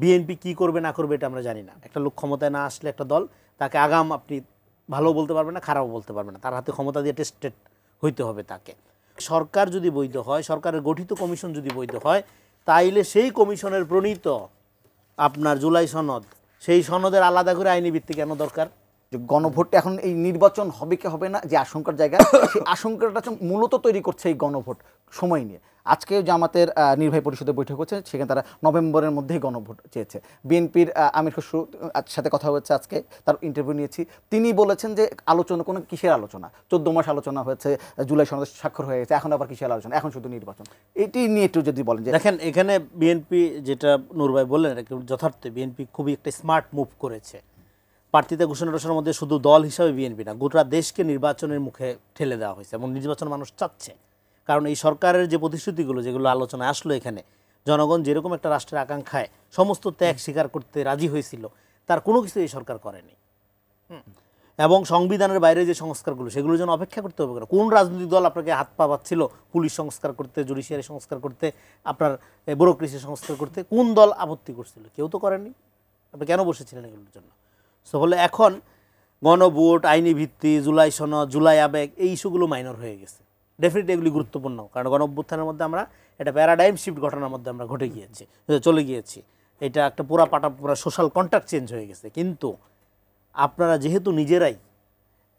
BNP কি করবে না করবে এটা আমরা জানি না। একটা লোক ক্ষমতায় না আসলে একটা দল তাকে আগাম আপনি ভালো বলতে পারবেন না, খারাপও বলতে পারবেন না, তার হাতে ক্ষমতা দিয়ে টেস্টেড হইতে হবে তাকে। সরকার যদি বৈধ হয়, সরকারের গঠিত কমিশন যদি বৈধ হয়, তাইলে সেই কমিশনের প্রণীত আপনার জুলাই সনদ, সেই সনদের আলাদা করে আইনি ভিত্তি কেন দরকার? গণভোট এখন এই নির্বাচন হবে কি হবে না যে আশঙ্কার জায়গা, সেই আশঙ্কাটা মূলত তৈরি করছে এই গণভোট সময় নিয়ে। আজকে জামাতের নির্বাহী পরিষদের বৈঠক হচ্ছে, সেখানে তারা নভেম্বরের মধ্যেই গণভোট চেয়েছে। বিএনপির আমির খসরুর সাথে কথা হচ্ছে, আজকে তার ইন্টারভিউ নিয়েছি, তিনি বলেছেন যে আলোচনা কোনো কিসের আলোচনা, 14 মাস আলোচনা হয়েছে, জুলাই সনদ স্বাক্ষর হয়ে গেছে, এখন আবার কিসের আলোচনা, এখন শুধু নির্বাচন। এটি নিয়ে একটু যদি বলেন। যে দেখেন, এখানে বিএনপি যেটা নূর ভাই বললেন এটা যথার্থ, বিএনপি খুবই একটা স্মার্ট মুভ করেছে। প্রার্থীতা ঘোষণা টোষণার মধ্যে শুধু দল হিসাবে বিএনপি না, গোটা দেশকে নির্বাচনের মুখে ঠেলে দেওয়া হয়েছে এবং নির্বাচন মানুষ চাচ্ছে। কারণ এই সরকারের যে প্রতিশ্রুতিগুলো যেগুলো আলোচনায় আসলো, এখানে জনগণ যেরকম একটা রাষ্ট্রের আকাঙ্ক্ষায় সমস্ত ত্যাগ স্বীকার করতে রাজি হয়েছিল, তার কোনো কিছু এই সরকার করেনি। এবং সংবিধানের বাইরে যে সংস্কারগুলো, সেগুলো যেন অপেক্ষা করতে হবে। কোন রাজনৈতিক দল আপনাকে হাত পা পাচ্ছিল পুলিশ সংস্কার করতে, জুডিশিয়ারি সংস্কার করতে, আপনার ব্যুরোক্রেসি সংস্কার করতে? কোন দল আপত্তি করছিল? কেউ তো করেনি। আপনি কেন বসেছিলেন এগুলোর জন্য? সো হলে এখন গণভোট, আইনি ভিত্তি, জুলাই সনদ, জুলাই আবেগ, এই ইস্যুগুলো মাইনর হয়ে গেছে। ডেফিনেটলি এগুলি গুরুত্বপূর্ণ, কারণ গণঅভ্যুত্থানের মধ্যে আমরা একটা প্যারাডাইম শিফট ঘটনার মধ্যে আমরা চলে গিয়েছি। এটা একটা পুরা সোশ্যাল কন্ট্রাক্ট চেঞ্জ হয়ে গেছে। কিন্তু আপনারা যেহেতু নিজেরাই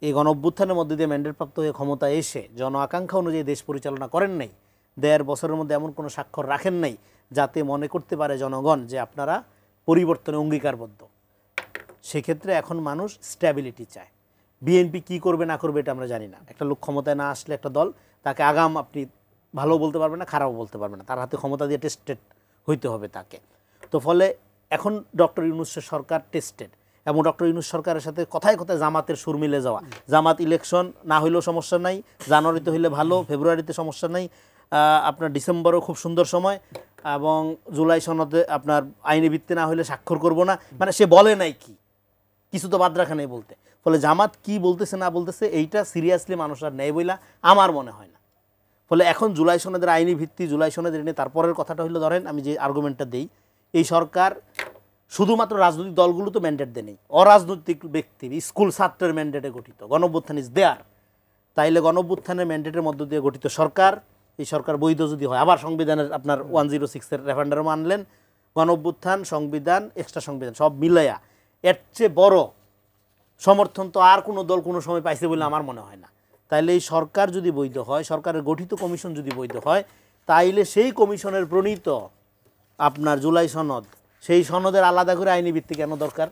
এই গণঅভ্যুত্থানের মধ্যে দিয়ে ম্যান্ডেটপ্রাপ্ত হয়ে ক্ষমতায় এসে জন আকাঙ্ক্ষা অনুযায়ী দেশ পরিচালনা করেন নাই, 1.5 বছরের মধ্যে এমন কোনো স্বাক্ষর রাখেন নাই যাতে মনে করতে পারে জনগণ যে আপনারা পরিবর্তনে অঙ্গীকারবদ্ধ, সেক্ষেত্রে এখন মানুষ স্ট্যাবিলিটি চায়। বিএনপি কি করবে না করবে এটা আমরা জানি না। একটা লোক ক্ষমতায় না আসলে একটা দল তাকে আগাম আপনি ভালো বলতে পারবেন না, খারাপও বলতে পারবেন না, তার হাতে ক্ষমতা দিয়ে টেস্টেড হইতে হবে তাকে। তো ফলে এখন ডক্টর ইউনূসের সরকার টেস্টেড, এবং ডক্টর ইউনূস সরকারের সাথে কথায় কথায় জামাতের সুর মিলে যাওয়া। জামাত ইলেকশন না হইলেও সমস্যা নাই, জানুয়ারিতে হইলে ভালো, ফেব্রুয়ারিতে সমস্যা নাই, আপনার ডিসেম্বরও খুব সুন্দর সময়, এবং জুলাই সনদে আপনার আইনি ভিত্তি না হইলে স্বাক্ষর করব না। মানে সে বলে নাই কি, কিছু তো বাদ রাখা নেই বলতে। ফলে জামাত কি বলতেছে না বলতেছে এইটা সিরিয়াসলি মানুষ আর নেই বইলা আমার মনে হয় না। ফলে এখন জুলাই সনদের আইনি ভিত্তি, জুলাই সনদের নিয়ে তারপরের কথাটা হইলো, ধরেন আমি যে আর্গুমেন্টটা দিই, এই সরকার শুধুমাত্র রাজনৈতিক দলগুলো তো ম্যান্ডেট দেয়নি, অরাজনৈতিক ব্যক্তি, স্কুল ছাত্রের ম্যান্ডেটে গঠিত গণঅভ্যুত্থান ইজ দেয়ার। তাইলে গণঅভ্যুত্থানের ম্যান্ডেটের মধ্য দিয়ে গঠিত সরকার, এই সরকার বৈধ যদি হয়, আবার সংবিধানের আপনার 106-এর রেফারেন্ডাম আনলেন, গণঅভ্যুত্থান, সংবিধান, এক্সট্রা সংবিধান সব মিলাইয়া এর চেয়ে বড় সমর্থন তো আর কোনো দল কোনো সময় পাইছে বলে আমার মনে হয় না। তাইলে এই সরকার যদি বৈধ হয়, সরকারের গঠিত কমিশন যদি বৈধ হয়, তাইলে সেই কমিশনের প্রণীত আপনার জুলাই সনদ, সেই সনদের আলাদা করে আইনি ভিত্তি কেন দরকার?